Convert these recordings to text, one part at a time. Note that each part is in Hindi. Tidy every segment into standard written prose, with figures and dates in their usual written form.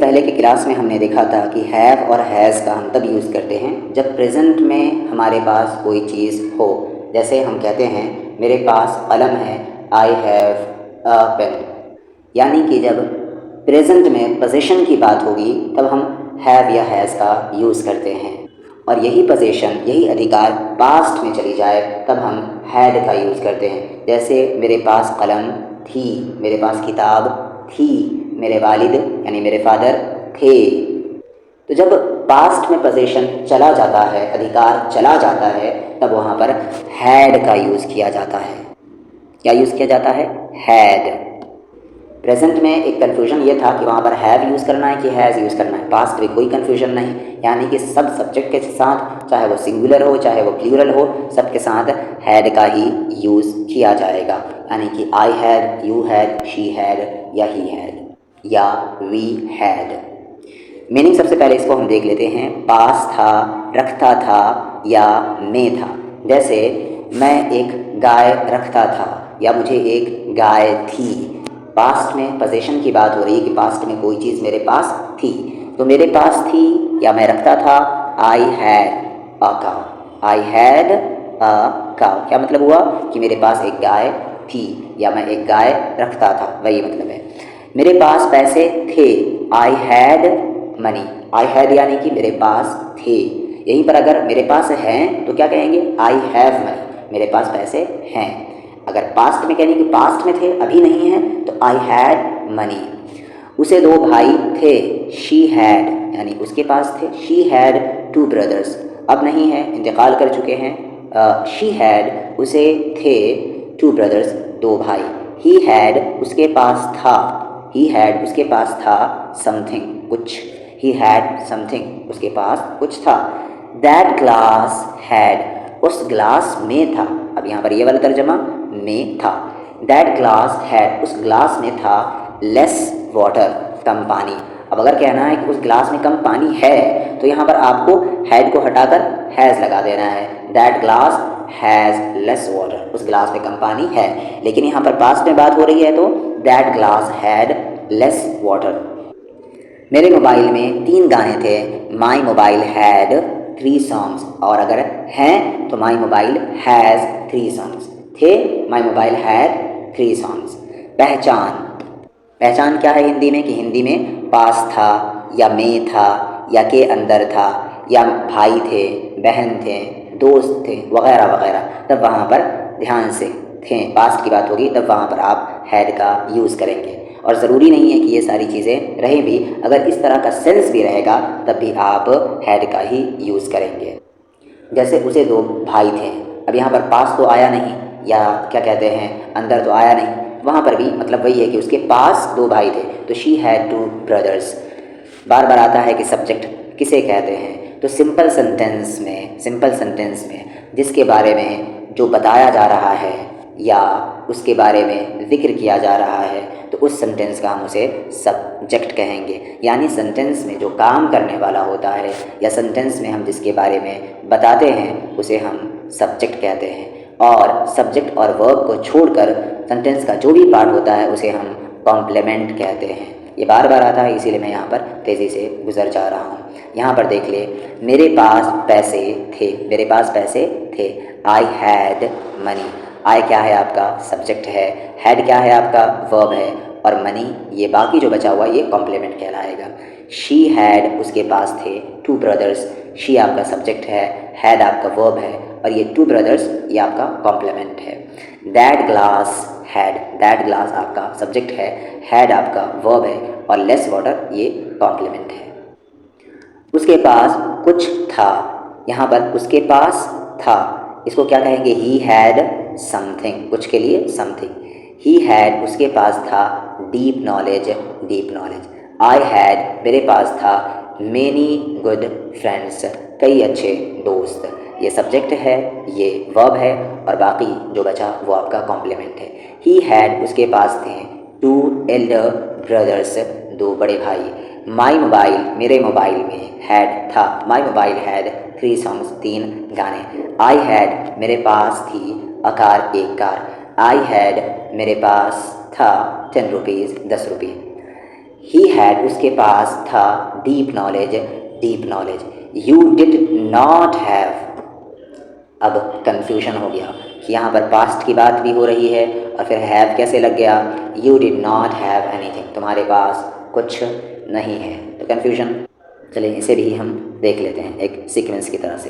पहले की क्लास में हमने देखा था कि हैव और हैज़ का हम तब यूज़ करते हैं जब प्रेजेंट में हमारे पास कोई चीज़ हो। जैसे हम कहते हैं मेरे पास कलम है, आई हैव अ पेन। यानी कि जब प्रेजेंट में पोजीशन की बात होगी तब हम हैव या हैज़ का यूज़ करते हैं, और यही पोजीशन, यही अधिकार पास्ट में चली जाए तब हम हैड का यूज़ करते हैं। जैसे मेरे पास कलम थी, मेरे पास किताब थी, मेरे वालिद यानी मेरे फादर थे। तो जब पास्ट में पोजीशन चला जाता है, अधिकार चला जाता है, तब वहाँ पर हैड का यूज़ किया जाता है। क्या यूज़ किया जाता है? हैड। प्रेजेंट में एक कन्फ्यूजन ये था कि वहाँ पर हैव यूज़ करना है कि हैज़ यूज़ करना है। पास्ट में कोई कन्फ्यूजन नहीं, यानी कि सब सब्जेक्ट के साथ, चाहे वो सिंगुलर हो चाहे वो प्लूरल हो, सबके साथ हैड का ही यूज़ किया जाएगा। यानी कि I had, you had, she had या ही हैड या वी हैड। मीनिंग सबसे पहले इसको हम देख लेते हैं। पास था, रखता था या में था। जैसे मैं एक गाय रखता था या मुझे एक गाय थी। पास्ट में पोजीशन की बात हो रही है कि पास्ट में कोई चीज़ मेरे पास थी, तो मेरे पास थी या मैं रखता था। I had a cow, I had a cow. क्या मतलब हुआ कि मेरे पास एक गाय थी या मैं एक गाय रखता था, वही मतलब है। मेरे पास पैसे थे, I had money. I had यानी कि मेरे पास थे। यहीं पर अगर मेरे पास हैं तो क्या कहेंगे? आई हैव मनी, मेरे पास पैसे हैं। अगर पास्ट में कहेंगे कि पास्ट में थे, अभी नहीं है, तो आई हैड मनी। उसे दो भाई थे, शी हैड यानी उसके पास थे। शी हैड टू ब्रदर्स, अब नहीं है, इंतकाल कर चुके हैं। शी हैड, उसे थे टू ब्रदर्स, दो भाई। ही हैड, उसके पास था। ही हैड, उसके पास था समथिंग, कुछ। ही हैड समथिंग, उसके पास कुछ था। दैट ग्लास हैड, उस ग्लास में था। अब यहाँ पर ये वाला तर्जमा में था। दैट ग्लास हैड, उस ग्लास में था लेस वाटर, कम पानी। अब अगर कहना है कि उस ग्लास में कम पानी है, तो यहाँ पर आपको हैड को हटाकर हैज़ लगा देना है। That glass has less water, उस ग्लास में कम पानी है। लेकिन यहाँ पर पास्ट में बात हो रही है तो that glass had less water. मेरे मोबाइल में 3 गाने थे, माई मोबाइल हैड 3 सॉन्ग्स। और अगर हैं तो माई मोबाइल हैज़ 3 सॉन्ग्स। थे, माई मोबाइल हैड 3 सॉन्ग्स। पहचान, पहचान क्या है हिंदी में? कि हिंदी में पास था या में था या के अंदर था या भाई थे, बहन थे, दोस्त थे, वगैरह वगैरह। तब वहाँ पर ध्यान से, थे पास्ट की बात होगी तब वहाँ पर आप हैड का यूज़ करेंगे। और ज़रूरी नहीं है कि ये सारी चीज़ें रहें भी, अगर इस तरह का सेंस भी रहेगा तब भी आप हैड का ही यूज़ करेंगे। जैसे उसे 2 भाई थे, अब यहाँ पर पास तो आया नहीं, या क्या कहते हैं अंदर तो आया नहीं, वहाँ पर भी मतलब वही है कि उसके पास 2 भाई थे। तो शी हैड 2 ब्रदर्स। बार बार आता है कि सब्जेक्ट किसे कहते हैं, तो सिंपल सेंटेंस में, सिंपल सेंटेंस में जिसके बारे में जो बताया जा रहा है या उसके बारे में जिक्र किया जा रहा है, तो उस सेंटेंस का हम उसे सब्जेक्ट कहेंगे। यानी सेंटेंस में जो काम करने वाला होता है या सेंटेंस में हम जिसके बारे में बताते हैं उसे हम सब्जेक्ट कहते हैं। और सब्जेक्ट और वर्ब को छोड़कर सेंटेंस का जो भी पार्ट होता है उसे हम कॉम्प्लीमेंट कहते हैं। ये बार बार आता है, इसीलिए मैं यहाँ पर तेज़ी से गुजर जा रहा हूँ। यहाँ पर देख ले, मेरे पास पैसे थे, मेरे पास पैसे थे। I had money. आई क्या है? आपका सब्जेक्ट है। हैड क्या है? आपका वर्ब है। और मनी, ये बाकी जो बचा हुआ ये कॉम्प्लीमेंट कहलाएगा। शी हैड, उसके पास थे 2 ब्रदर्स। शी आपका सब्जेक्ट है, हैड आपका वर्ब है, और ये 2 ब्रदर्स ये आपका कॉम्प्लीमेंट है। That glass had, that glass आपका सब्जेक्ट है, हैड आपका वर्ब है, और लेस वाटर ये कॉम्प्लीमेंट है। उसके पास कुछ था, यहाँ पर उसके पास था, इसको क्या कहेंगे? ही हैड समथिंग, कुछ के लिए समथिंग। ही हैड, उसके पास था deep knowledge, deep knowledge. I had, मेरे पास था मेनी गुड फ्रेंड्स, कई अच्छे दोस्त। ये सब्जेक्ट है, ये वर्ब है, और बाकी जो बचा वो आपका कॉम्प्लीमेंट है। ही हैड, उसके पास थे 2 एल्डर ब्रदर्स, 2 बड़े भाई। माई मोबाइल, मेरे मोबाइल में हैड था, माई मोबाइल हैड 3 सॉन्ग्स, 3 गाने। आई हैड, मेरे पास थी अ कार, एक कार। आई हैड, मेरे पास था 10 रुपीज़, 10 रुपये। ही हैड उसके पास था deep knowledge, deep knowledge. You did not have, अब कन्फ्यूजन हो गया कि यहाँ पर पास्ट की बात भी हो रही है और फिर हैव कैसे लग गया। You did not have anything, तुम्हारे पास कुछ नहीं है, तो कन्फ्यूजन। चलिए इसे भी हम देख लेते हैं एक सीक्वेंस की तरह से।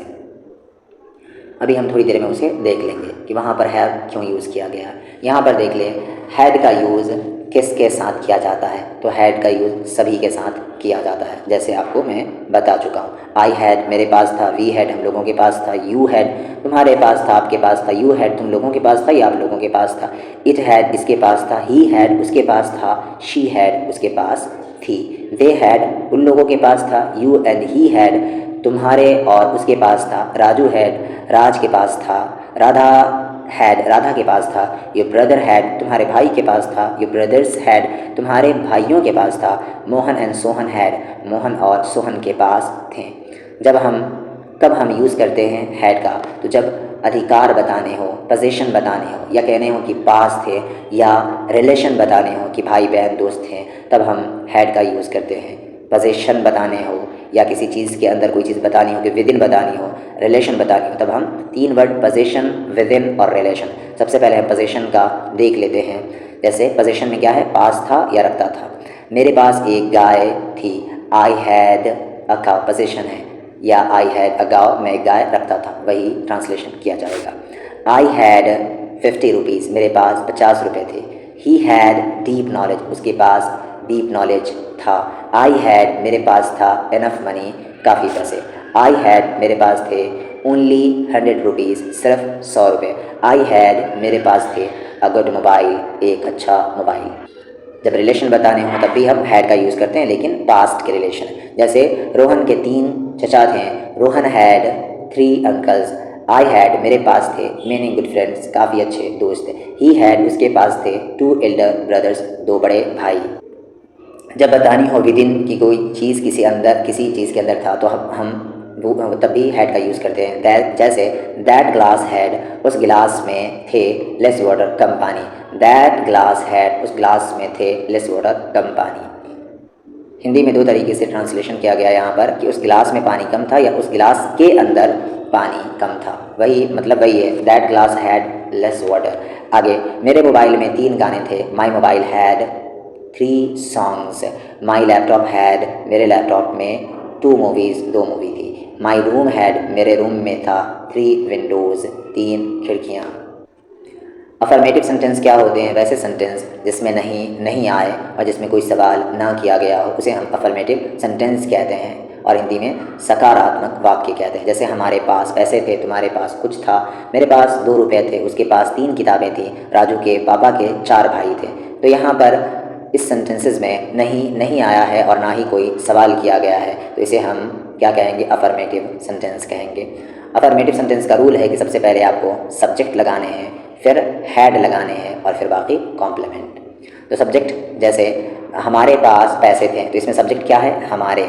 अभी हम थोड़ी देर में उसे देख लेंगे कि वहाँ पर हैव क्यों यूज़ किया गया। यहाँ पर देख लें हैड का यूज़ किसके साथ किया जाता है, तो हैड का यूज़ सभी के साथ किया जाता है, जैसे आपको मैं बता चुका हूँ। आई हैड मेरे पास था, वी हैड हम लोगों के पास था, यू हैड तुम्हारे पास था, आपके पास था, यू हैड तुम लोगों के पास था या आप लोगों के पास था, इट हैड इसके पास था, ही हैड उसके पास था, शी हैड उसके पास थी, दे हैड उन लोगों के पास था, यू एंड ही हैड तुम्हारे और उसके पास था, राजू हैड राज के पास था, राधा हैड राधा के पास था, योर ब्रदर हैड तुम्हारे भाई के पास था, योर ब्रदर्स हैड तुम्हारे भाइयों के पास था, मोहन एंड सोहन हैड मोहन और सोहन के पास थे। कब हम यूज़ करते हैं हैड का, तो जब अधिकार बताने हो, पोजीशन बताने हो, या कहने हो कि पास थे, या रिलेशन बताने हो कि भाई बहन दोस्त हैं, तब हम हैड का यूज़ करते हैं। पोजीशन बताने हो या किसी चीज़ के अंदर कोई चीज़ बतानी हो कि विदिन बतानी हो, रिलेशन बतानी हो, तब हम 3 वर्ड पोजीशन, विदिन और रिलेशन। सबसे पहले हम पोजीशन का देख लेते हैं। जैसे पोजीशन में क्या है, पास था या रखता था। मेरे पास एक गाय थी, I had a cow position है, या आई हैड अ गाव मैं एक गाय रखता था, वही ट्रांसलेशन किया जाएगा। आई हैड 50 रुपीज़ मेरे पास 50 रुपये थे। ही हैड डीप नॉलेज उसके पास डीप नॉलेज था। आई हैड मेरे पास था इनफ मनी काफ़ी पैसे। आई हैड मेरे पास थे ओनली 100 रुपीज़ सिर्फ 100 रुपये। आई हैड मेरे पास थे अ गुड मोबाइल एक अच्छा मोबाइल। जब रिलेशन बताने हों तब भी हम हैड का यूज़ करते हैं, लेकिन पास्ट के रिलेशन। जैसे रोहन के 3 चचा थे, Rohan had 3 uncles. I had मेरे पास थे मेनी गुड फ्रेंड्स काफ़ी अच्छे दोस्त। ही हैड उसके पास थे 2 एल्डर ब्रदर्स 2 बड़े भाई। जब बतानी हो विदिन की कोई चीज़ किसी चीज़ के अंदर था, तो हम तब भी हैड का यूज़ करते हैं। दैट जैसे दैट ग्लास हैड उस गिलास में थे लेस वाटर कम पानी। दैट ग्लास हैड उस ग्लास में थे लेस वाटर कम पानी। हिंदी में 2 तरीके से ट्रांसलेशन किया गया यहाँ पर कि उस गिलास में पानी कम था या उस गिलास के अंदर पानी कम था, वही मतलब वही है, that glass had less water. आगे मेरे मोबाइल में 3 गाने थे, my mobile had 3 songs. My laptop had मेरे लैपटॉप में 2 मूवीज़ 2 मूवी थी। माई रूम हैड मेरे रूम में था 3 विंडोज़ 3 खिड़कियाँ। अफर्मेटिव सेंटेंस क्या होते हैं, वैसे सेंटेंस जिसमें नहीं आए और जिसमें कोई सवाल ना किया गया हो उसे हम अफर्मेटिव सेंटेंस कहते हैं, और हिंदी में सकारात्मक वाक्य कहते हैं। जैसे हमारे पास पैसे थे, तुम्हारे पास कुछ था, मेरे पास 2 रुपये थे, उसके पास 3 किताबें थी, राजू के पापा के 4 भाई थे। तो यहाँ पर इस सेंटेंसेस में नहीं आया है और ना ही कोई सवाल किया गया है, तो इसे हम क्या कहेंगे, अफर्मेटिव सेंटेंस कहेंगे। अफर्मेटिव सेंटेंस का रूल है कि सबसे पहले आपको सब्जेक्ट लगाने हैं, फिर हैड लगाने हैं और फिर बाकी कॉम्प्लीमेंट। तो सब्जेक्ट जैसे हमारे पास पैसे थे, तो इसमें सब्जेक्ट क्या है, हमारे,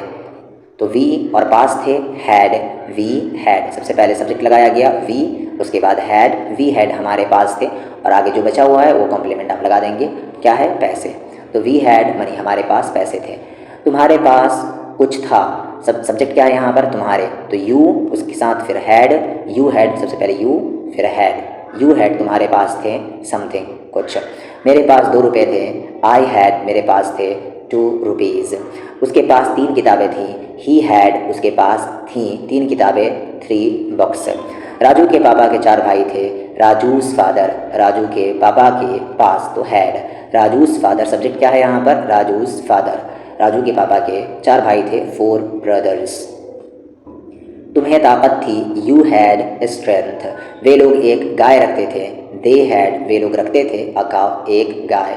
तो वी और पास थे हैड, वी हैड, सबसे पहले सब्जेक्ट लगाया गया वी, उसके बाद हैड, वी हैड हमारे पास थे, और आगे जो बचा हुआ है वो कॉम्प्लीमेंट आप लगा देंगे, क्या है, पैसे। तो वी हैड मनी हमारे पास पैसे थे। तुम्हारे पास कुछ था, सब्जेक्ट क्या है यहाँ पर, तुम्हारे, तो यू उसके साथ फिर हैड, यू हैड सबसे पहले यू फिर हैड, यू हैड तुम्हारे पास थे समथिंग कुछ। मेरे पास 2 रुपये थे, आई हैड मेरे पास थे 2 रुपीज़। उसके पास 3 किताबें थी, ही हैड उसके पास थी 3 किताबें 3 बुक्स। राजू के पापा के 4 भाई थे, राजूज़ फादर राजू के पापा के पास, तो हैड, राजूज़ फादर सब्जेक्ट क्या है यहाँ पर, राजूज़ फादर, राजू के पापा के 4 भाई थे 4 ब्रदर्स। तुम्हें ताकत थी, यू हैड स्ट्रेंथ, वे लोग एक गाय रखते थे, दे हैड वे लोग रखते थे अ काव एक गाय।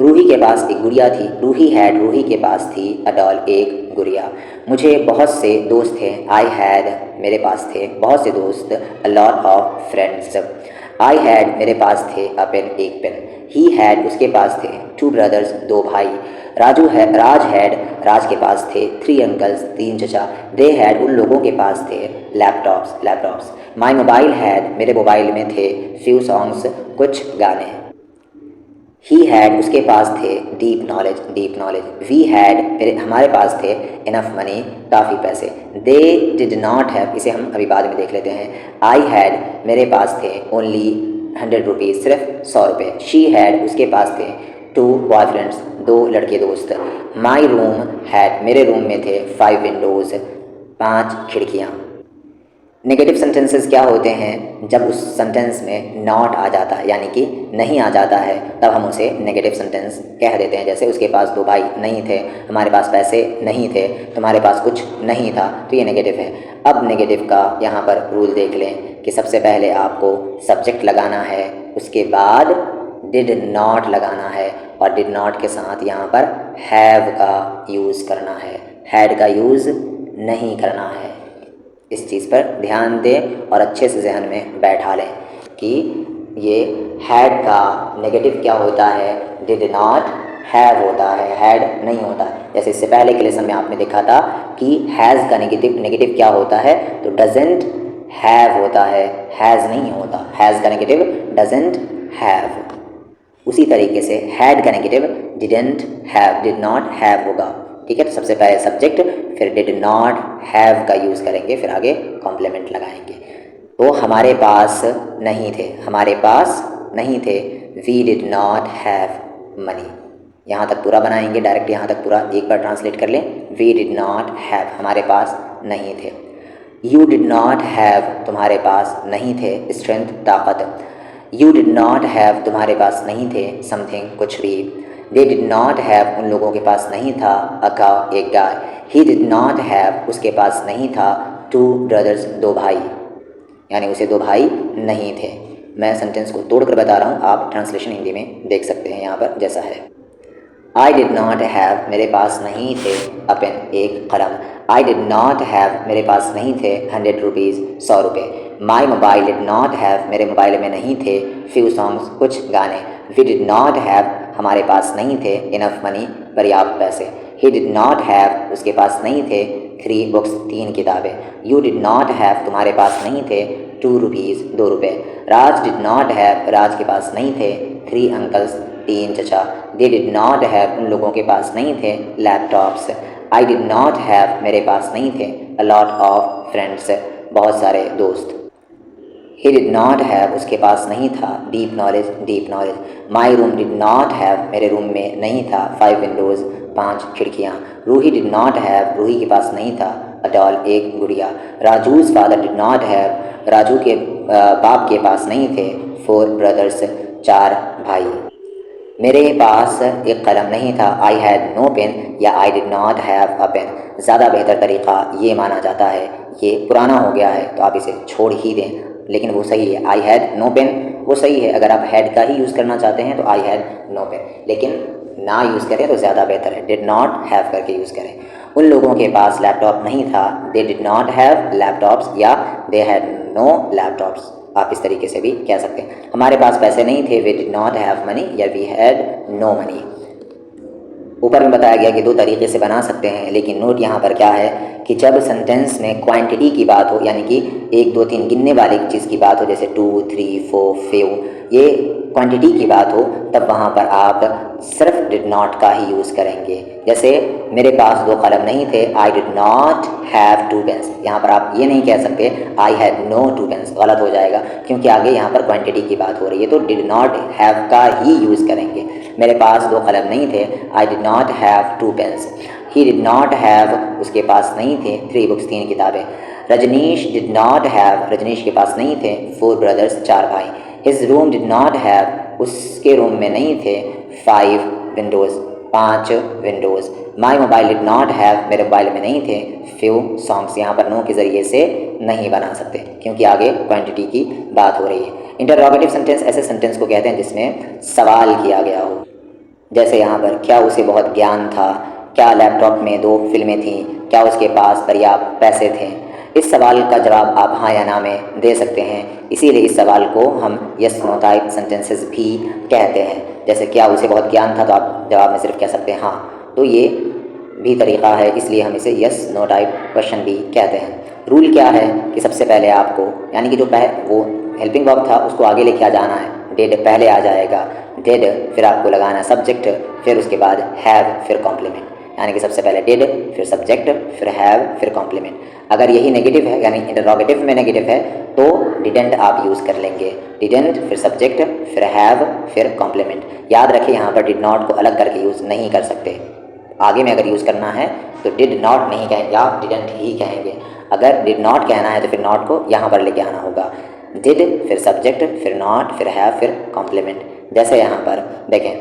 रूही के पास एक गुड़िया थी, रूही हैड रूही के पास थी अ डॉल एक गुड़िया। मुझे बहुत से दोस्त थे, आई हैड मेरे पास थे बहुत से दोस्त, a lot of friends. I had मेरे पास थे अ पेन एक पेन, ही हैड उसके पास थे 2 ब्रदर्स 2 भाई। राज हैड राज के पास थे 3 अंकल्स 3 चचा। दे हैड उन लोगों के पास थे लैपटॉप्स। माई मोबाइल हैड मेरे मोबाइल में थे फ्यू सॉन्ग्स कुछ गाने। ही हैड उसके पास थे डीप नॉलेज। वी हैड हमारे पास थे इनफ मनी काफ़ी पैसे। दे डिड नॉट हैव इसे हम अभी बाद में देख लेते हैं। आई हैड मेरे पास थे ओनली 100 रुपीज़ सिर्फ 100 रुपये। शी हैड उसके पास थे 2 बॉयफ्रेंड्स 2 लड़के दोस्त। माई रूम हैड मेरे रूम में थे 5 विंडोज़ 5 खिड़कियाँ। नेगेटिव सेंटेंसेस क्या होते हैं? जब उस सेंटेंस में नॉट आ जाता है यानी कि नहीं आ जाता है तब हम उसे नेगेटिव सेंटेंस कह देते हैं। जैसे उसके पास 2 भाई नहीं थे, हमारे पास पैसे नहीं थे, तुम्हारे पास कुछ नहीं था, तो ये नेगेटिव है। अब नेगेटिव का यहाँ पर रूल देख लें कि सबसे पहले आपको सब्जेक्ट लगाना है, उसके बाद डिड नॉट लगाना है और डिड नॉट के साथ यहाँ पर हैव का यूज़ करना है, हैड का यूज़ नहीं करना है। इस चीज़ पर ध्यान दें और अच्छे से जहन में बैठा लें कि ये हैड का नेगेटिव क्या होता है, डिड नॉट हैव होता है, हैड नहीं होता है। जैसे इससे पहले के लेसन में आपने देखा था कि हैज़ का नेगेटिव क्या होता है, तो डजेंट हैव होता है, हैज़ नहीं होता। हैज़ का नेगेटिव डजेंट हैव। उसी तरीके से हैड का नेगेटिव डिड नॉट हैव होगा। ठीक है, तो सबसे पहले सब्जेक्ट, फिर डिड नॉट हैव का यूज़ करेंगे, फिर आगे कॉम्प्लीमेंट लगाएंगे। तो हमारे पास नहीं थे, we did not have money. यहाँ तक पूरा बनाएंगे, डायरेक्ट यहाँ तक पूरा एक बार ट्रांसलेट कर लें। वी डिड नॉट हैव हमारे पास नहीं थे। यू डिड नॉट हैव तुम्हारे पास नहीं थे स्ट्रेंथ ताकत। यू डिड नॉट हैव तुम्हारे पास नहीं थे समथिंग कुछ भी। दे डिड नॉट हैव उन लोगों के पास नहीं था अ काउ एक गाय। ही डिड नॉट हैव उसके पास नहीं था 2 ब्रदर्स 2 भाई, यानी उसे 2 भाई नहीं थे। मैं सेंटेंस को तोड़कर बता रहा हूँ, आप ट्रांसलेशन हिंदी में देख सकते हैं यहाँ पर जैसा है। आई डिड नॉट हैव मेरे पास नहीं थे अ पेन एक कलम। आई डिड नॉट हैव मेरे पास नहीं थे 100 रुपीज़ 100 रुपये। माई मोबाइल डिड नॉट हैव मेरे मोबाइल में नहीं थे फ्यू सॉन्ग्स कुछ गाने। वी डिड नॉट हैव हमारे पास नहीं थे इनफ मनी पर्याप्त पैसे। ही डिड नॉट हैव उसके पास नहीं थे 3 बुक्स 3 किताबें। यू डिड नॉट हैव तुम्हारे पास नहीं थे 2 रुपीज़ 2 रुपये। राज डिड नॉट हैव राज के पास नहीं थे 3 अंकल्स 3 चचा। दे डिड नॉट हैव उन लोगों के पास नहीं थे laptops. I did not have मेरे पास नहीं थे अ लॉट ऑफ फ्रेंड्स बहुत सारे दोस्त। ही डिड नॉट हैव उसके पास नहीं था deep knowledge. My room did not have मेरे रूम में नहीं था 5 विंडोज़ 5 खिड़कियाँ। Roohi did not have Roohi के पास नहीं था अ डॉल एक गुड़िया। Raju's father did not have Raju के बाप के पास नहीं थे 4 ब्रदर्स 4 भाई। मेरे पास एक कलम नहीं था आई हैड नो पेन या I did not have a pen. ज़्यादा बेहतर तरीक़ा ये माना जाता है, ये पुराना हो गया है तो आप इसे छोड़ ही दें, लेकिन वो सही है। आई हैड नो पेन वो सही है। अगर आप हैड का ही यूज़ करना चाहते हैं तो आई हैड नो पेन, लेकिन ना यूज़ करें तो ज़्यादा बेहतर है, डिड नॉट हैव करके यूज़ करें। उन लोगों के पास लैपटॉप नहीं था, they did not have laptops या दे हैड नो लैपटॉप्स, आप इस तरीके से भी कह सकते हैं। हमारे पास पैसे नहीं थे, we did not have money या वी हैड नो मनी। ऊपर में बताया गया कि 2 तरीके से बना सकते हैं, लेकिन नोट यहाँ पर क्या है कि जब सेंटेंस में क्वांटिटी की बात हो, यानी कि 1 2 3 गिनने वाली चीज़ की बात हो, जैसे 2 3 4 5, ये क्वांटिटी की बात हो, तब वहाँ पर आप सिर्फ डिड नॉट का ही यूज़ करेंगे। जैसे मेरे पास 2 कलम नहीं थे, I did not have 2 pens. यहाँ पर आप ये नहीं कह सकते आई हैड नो 2 पेन्स, गलत हो जाएगा, क्योंकि आगे यहाँ पर क्वांटिटी की बात हो रही है, तो डिड नॉट हैव का ही यूज़ करेंगे। मेरे पास 2 कलम नहीं थे, I did not have 2 pens. He did not have उसके पास नहीं थे 3 बुक्स 3 किताबें। Rajneesh did not have Rajneesh के पास नहीं थे 4 ब्रदर्स 4 भाई। His room did not have उसके रूम में नहीं थे 5 windows 5 windows. My mobile did not have मेरे मोबाइल में नहीं थे फ्यू सॉन्ग्स। यहाँ पर नो के ज़रिए से नहीं बना सकते, क्योंकि आगे क्वांटिटी की बात हो रही है। इंटरोगेटिव सेंटेंस ऐसे सेंटेंस को कहते हैं जिसमें सवाल किया गया हो, जैसे यहाँ पर क्या उसे बहुत ज्ञान था, क्या लैपटॉप में 2 फिल्में थीं, क्या उसके पास पर्याप्त पैसे थे। इस सवाल का जवाब आप हाँ या ना में दे सकते हैं, इसीलिए इस सवाल को हम यस नो टाइप सेंटेंसेस भी कहते हैं। जैसे क्या उसे बहुत ज्ञान था, तो आप जवाब में सिर्फ कह सकते हैं हाँ, तो ये भी तरीक़ा है, इसलिए हम इसे यस नो टाइप क्वेश्चन भी कहते हैं। रूल क्या है कि सबसे पहले आपको, यानी कि जो वो हेल्पिंग वर्ब था उसको आगे लेके आ जाना है, डिड पहले आ जाएगा, डिड फिर आपको लगाना सब्जेक्ट, फिर उसके बाद हैव फिर कॉम्प्लीमेंट, यानी कि सबसे पहले डिड फिर सब्जेक्ट फिर हैव फिर कॉम्प्लीमेंट। अगर यही नेगेटिव है यानी इंटरोगेटिव में नेगेटिव है तो डिडेंट आप यूज़ कर लेंगे, डिडेंट फिर सब्जेक्ट फिर हैव फिर कॉम्प्लीमेंट। याद रखिए यहाँ पर डिड नॉट को अलग करके यूज़ नहीं कर सकते, आगे में अगर यूज़ करना है तो डिड नॉट नहीं कहेंगे, आप डिडेंट ही कहेंगे। अगर डिड नॉट कहना है तो फिर नॉट को यहाँ पर लेके आना होगा, डिड फिर सब्जेक्ट फिर नॉट फिर हैव फिर कॉम्प्लीमेंट। जैसे यहाँ पर देखें,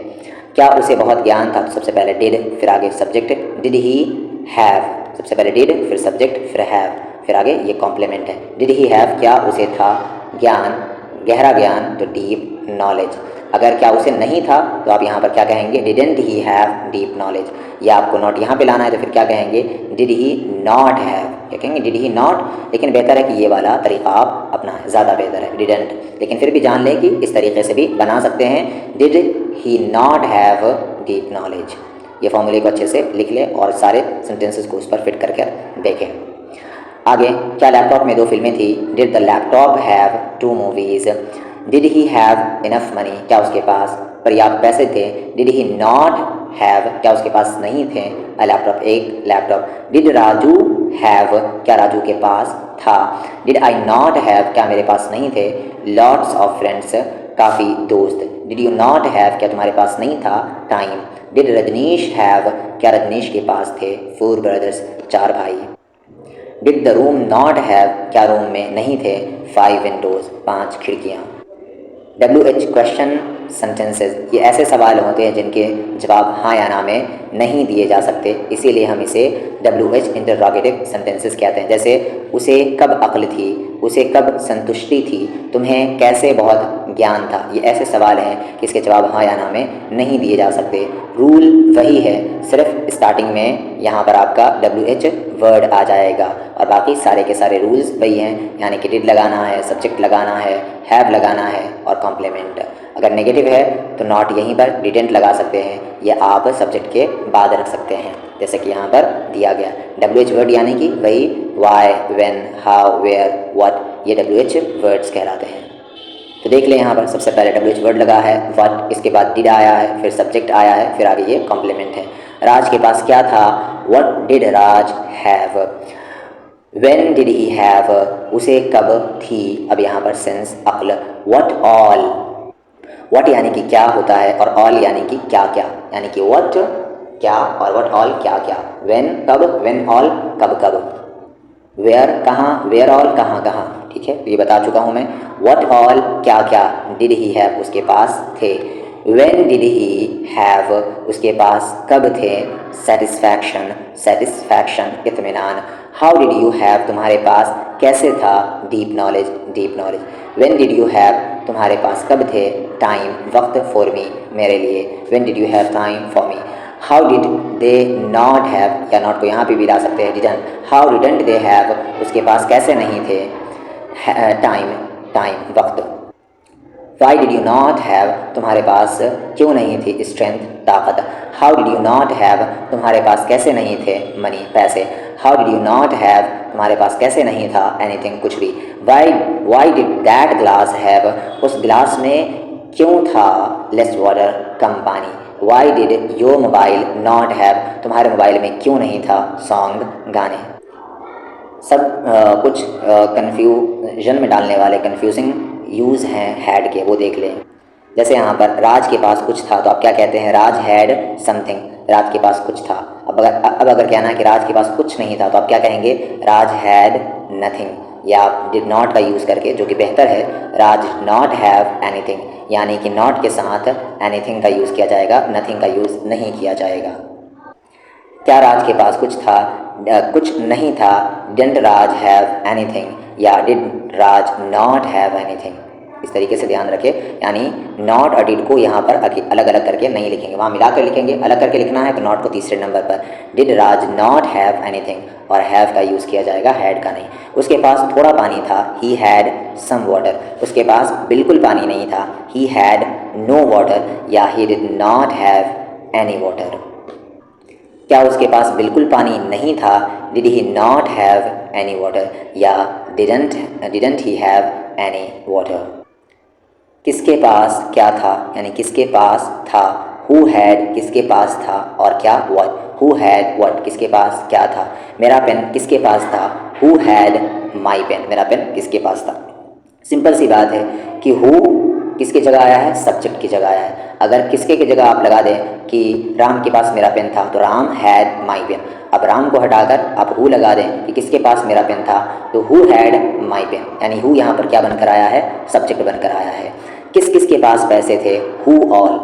क्या उसे बहुत ज्ञान था, तो सबसे पहले डिड फिर आगे सब्जेक्ट, डिड ही हैव, सबसे पहले डिड फिर सब्जेक्ट फिर हैव फिर आगे ये कॉम्प्लीमेंट है। डिड ही हैव क्या उसे था ज्ञान, गहरा ज्ञान तो डीप नॉलेज। अगर क्या उसे नहीं था तो आप यहाँ पर क्या कहेंगे, didn't he have deep knowledge. या आपको नॉट यहाँ पे लाना है तो फिर क्या कहेंगे, डिड ही नॉट हैव, क्या कहेंगे डिड ही नॉट। लेकिन बेहतर है कि ये वाला तरीका आप अपना है, ज़्यादा बेहतर है डिडेंट, लेकिन फिर भी जान लें कि इस तरीके से भी बना सकते हैं, did he not have deep knowledge. ये फॉर्मूले को अच्छे से लिख लें और सारे सेंटेंसेस को उस पर फिट करके देखें। आगे, क्या लैपटॉप में 2 फिल्में थी, did the laptop have 2 movies, did he have enough money, क्या उसके पास पर्याप्त पैसे थे, डिड ही नॉट हैव, क्या उसके पास नहीं थे अ लैपटॉप एक लैपटॉप, डिड राजू हैव, क्या राजू के पास था, डिड आई नॉट हैव, क्या मेरे पास नहीं थे लॉट्स ऑफ फ्रेंड्स, काफ़ी दोस्त, डिड यू नॉट हैव, क्या तुम्हारे पास नहीं था टाइम, डिड रजनीश हैव, क्या रजनीश के पास थे 4 ब्रदर्स 4 भाई, did the room not have, क्या रूम में नहीं थे 5 विंडोज़ 5 खिड़कियाँ। WH क्वेश्चन सेंटेंसेस, ये ऐसे सवाल होते हैं जिनके जवाब हाँ या ना में नहीं दिए जा सकते, इसीलिए हम इसे WH इंटरोगेटिव सेंटेंसेस कहते हैं। जैसे उसे कब अक्ल थी, उसे कब संतुष्टि थी, तुम्हें कैसे बहुत ज्ञान था, ये ऐसे सवाल हैं कि इसके जवाब हाँ या ना में नहीं दिए जा सकते। रूल वही है, सिर्फ स्टार्टिंग में यहाँ पर आपका WH वर्ड आ जाएगा और बाकी सारे के सारे रूल्स वही हैं, यानी कि डिड लगाना है, सब्जेक्ट लगाना है, हैव लगाना है और कॉम्प्लीमेंट। अगर नेगेटिव है तो नॉट यहीं पर डिडेंट लगा सकते हैं, या आप सब्जेक्ट के बाद रख सकते हैं, जैसे कि यहाँ पर दिया गया। WH वर्ड यानी कि वही why, when, how, where, what, ये WH वर्ड्स कहलाते हैं। तो देख लें यहाँ पर सबसे पहले WH वर्ड लगा है व्हाट, इसके बाद डिड आया है, फिर सब्जेक्ट आया है, फिर आगे ये कॉम्प्लीमेंट है। राज के पास क्या था, what did Raj have, when did he have, उसे कब थी, अब यहाँ पर सेंस अक्ल, व्हाट ऑल, व्हाट यानी कि क्या होता है और ऑल यानी कि क्या क्या, यानी कि व्हाट क्या और व्हाट ऑल क्या क्या, व्हेन कब, व्हेन ऑल कब कब, वेयर कहाँ, वेयर ऑल कहाँ कहाँ, ठीक है ये बता चुका हूँ मैं। व्हाट ऑल क्या क्या, डिड ही हैव उसके पास थे, व्हेन डिड ही हैव उसके पास कब थे, सेटिस्फैक्शन, सेटिस्फैक्शन इत्मीनान, हाउ डिड यू हैव तुम्हारे पास कैसे था, deep knowledge, deep knowledge, when did you have तुम्हारे पास कब थे, टाइम वक्त, फॉर मी मेरे लिए, when did you have time for me, how did they not have, या नॉट को यहाँ पे भी ला सकते हैं didn't, how didn't they have उसके पास कैसे नहीं थे टाइम, टाइम वक्त, why did you not have तुम्हारे पास क्यों नहीं थी स्ट्रेंथ ताकत, how did you not have तुम्हारे पास कैसे नहीं थे मनी पैसे, how did you not have तुम्हारे पास कैसे नहीं था एनीथिंग कुछ भी, why did that glass have उस गिलास में क्यों था लेस वाटर कम पानी, why did your mobile not have तुम्हारे मोबाइल में क्यों नहीं था सॉन्ग गाने। सब कुछ कन्फ्यूजन में डालने वाले कन्फ्यूजिंग यूज़ हैं हैड के, वो देख लें। जैसे यहाँ पर राज के पास कुछ था तो आप क्या कहते हैं, राज हैड समथिंग, राज के पास कुछ था। अब अगर कहना है कि राज के पास कुछ नहीं था तो आप क्या कहेंगे, राज हैड नथिंग, या आप डिड नॉट का यूज़ करके, जो कि बेहतर है, राज नॉट हैव एनीथिंग, यानी कि नॉट के साथ एनीथिंग का यूज़ किया जाएगा, नथिंग का यूज़ नहीं किया जाएगा। क्या राज के पास कुछ था, कुछ नहीं था, डिडंट राज हैव एनीथिंग, या did Raj not have anything. इस तरीके से ध्यान रखें, यानी नॉट और डिड को यहाँ पर अलग अलग करके नहीं लिखेंगे, वहाँ मिला कर लिखेंगे। अलग करके लिखना है तो नॉट को तीसरे नंबर पर, did Raj not have anything, और हैव का यूज़ किया जाएगा, हैड का नहीं। उसके पास थोड़ा पानी था, ही हैड सम वाटर, उसके पास बिल्कुल पानी नहीं था, ही हैड नो वाटर, या he did not have any water. क्या उसके पास बिल्कुल पानी नहीं था, did he not have any water, या didn't he have any water. किसके पास क्या था, यानी किसके पास था। हु हैड किसके पास था, और क्या व्हाट। हु हैड व्हाट किसके पास क्या था। मेरा पेन किसके पास था, हु हैड माई पेन, मेरा पेन किसके पास था। सिंपल सी बात है कि हु किसकी जगह आया है, सब्जेक्ट की जगह आया है। अगर किसके की जगह आप लगा दें कि राम के पास मेरा पेन था, तो राम हैड माई पेन। अब राम को हटाकर आप हु लगा दें कि किसके पास मेरा पेन था, तो हु हैड माई पेन, यानी हु यहाँ पर क्या बनकर आया है, सब्जेक्ट बनकर आया है। किस किस के पास पैसे थे, हु ऑल।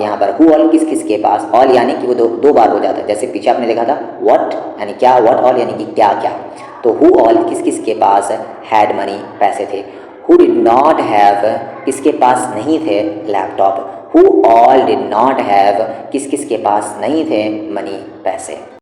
यहाँ पर हु ऑल किस किस के पास, ऑल यानी कि वो दो बार हो जाता है। जैसे पीछे आपने देखा था व्हाट यानी क्या, व्हाट ऑल यानी कि क्या क्या। तो हु ऑल किस किस के पास हैड मनी पैसे थे। हु डिड नॉट हैव किसके पास नहीं थे laptop. Who all did not have किस किस के पास नहीं थे मनी पैसे।